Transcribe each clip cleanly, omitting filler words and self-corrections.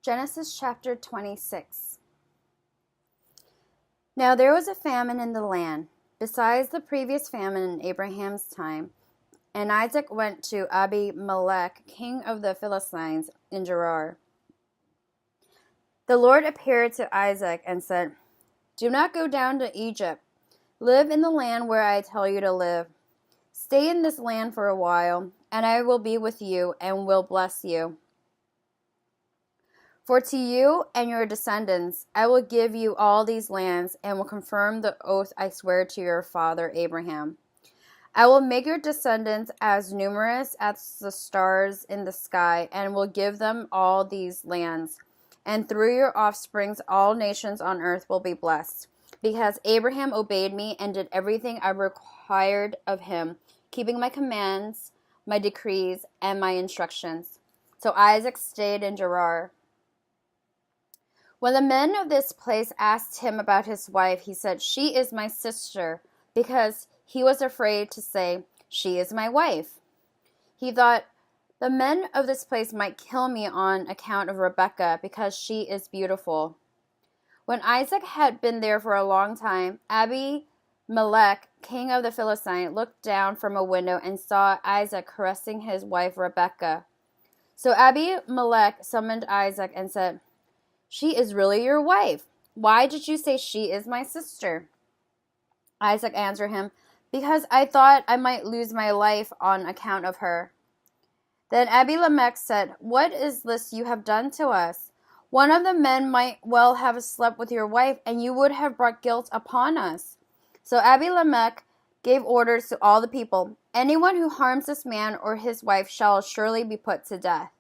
Genesis chapter 26. Now there was a famine in the land, besides the previous famine in Abraham's time, and Isaac went to Abimelech, king of the Philistines, in Gerar. The Lord appeared to Isaac and said, "Do not go down to Egypt. Live in the land where I tell you to live. Stay in this land for a while, and I will be with you and will bless you. For to you and your descendants I will give you all these lands and will confirm the oath I swear to your father Abraham. I will make your descendants as numerous as the stars in the sky and will give them all these lands. And through your offsprings all nations on earth will be blessed, because Abraham obeyed me and did everything I required of him, keeping my commands, my decrees, and my instructions." So Isaac stayed in Gerar. When the men of this place asked him about his wife, he said, "She is my sister," because he was afraid to say, "She is my wife." He thought, "The men of this place might kill me on account of Rebekah, because she is beautiful." When Isaac had been there for a long time, Abimelech, king of the Philistines, looked down from a window and saw Isaac caressing his wife Rebekah. So Abimelech summoned Isaac and said, "She is really your wife. Why did you say she is my sister?" Isaac answered him, "Because I thought I might lose my life on account of her." Then Abimelech said, "What is this you have done to us? One of the men might well have slept with your wife, and you would have brought guilt upon us." So Abimelech gave orders to all the people, "Anyone who harms this man or his wife shall surely be put to death."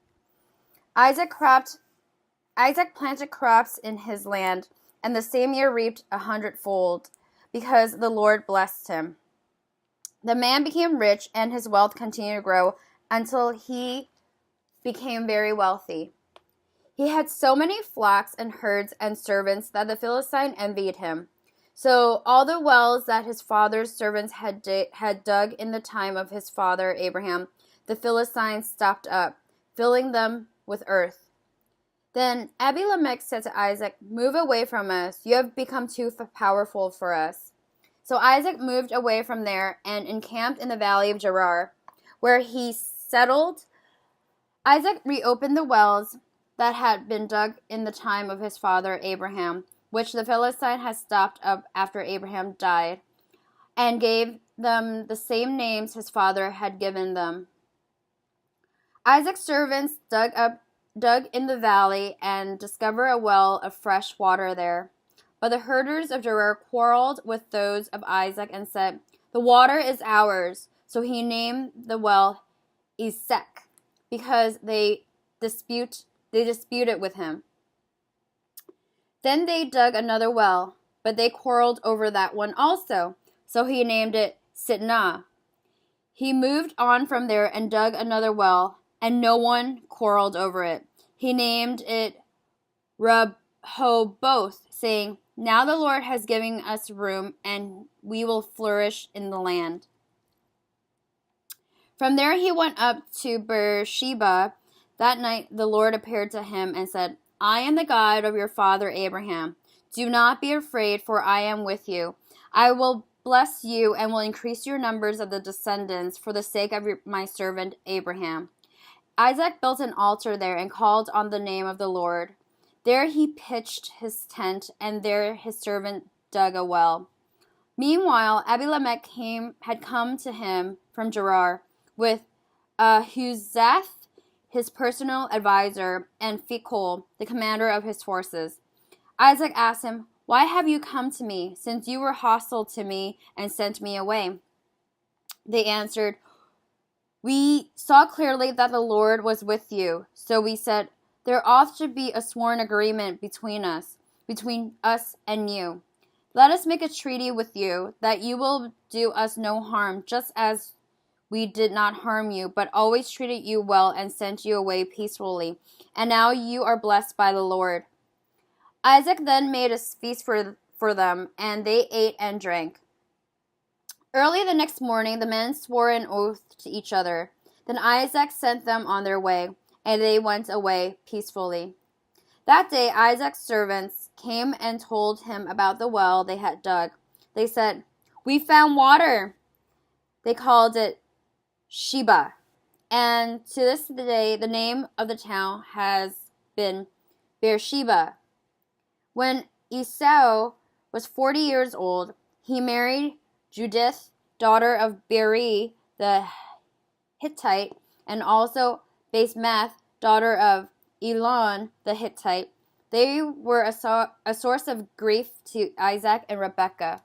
Isaac planted crops in his land, and the same year reaped 100-fold, because the Lord blessed him. The man became rich, and his wealth continued to grow until he became very wealthy. He had so many flocks and herds and servants that the Philistine envied him. So all the wells that his father's servants had dug in the time of his father Abraham, the Philistines stopped up, filling them with earth. Then Abimelech said to Isaac, "Move away from us. You have become too powerful for us." So Isaac moved away from there and encamped in the valley of Gerar, where he settled. Isaac reopened the wells that had been dug in the time of his father Abraham, which the Philistine had stopped up after Abraham died, and gave them the same names his father had given them. Isaac's servants dug in the valley and discovered a well of fresh water there. But the herders of Gerar quarreled with those of Isaac and said, "The water is ours." So he named the well Esek, because they disputed with him. Then they dug another well, but they quarreled over that one also. So he named it Sitnah. He moved on from there and dug another well, and no one quarreled over it. He named it Rehoboth, saying, "Now the Lord has given us room, and we will flourish in the land." From there he went up to Beersheba. That night the Lord appeared to him and said, "I am the God of your father Abraham. Do not be afraid, for I am with you. I will bless you and will increase your numbers of the descendants for the sake of my servant Abraham." Isaac built an altar there and called on the name of the Lord. There he pitched his tent, and there his servant dug a well. Meanwhile, Abimelech had come to him from Gerar with Ahuzath, his personal advisor, and Phicol, the commander of his forces. Isaac asked him, "Why have you come to me, since you were hostile to me and sent me away?" They answered, "We saw clearly that the Lord was with you, so we said, there ought to be a sworn agreement between us and you. Let us make a treaty with you that you will do us no harm, just as we did not harm you, but always treated you well and sent you away peacefully. And now you are blessed by the Lord." Isaac then made a feast for them, and they ate and drank. Early the next morning the men swore an oath to each other. Then Isaac sent them on their way, and they went away peacefully. That day Isaac's servants came and told him about the well they had dug. They said, "We found water." They called it Sheba. And to this day, the name of the town has been Beersheba. When Esau was 40 years old, he married Judith, daughter of Beeri the Hittite, and also Basemath, daughter of Elon the Hittite. They were a source of grief to Isaac and Rebekah.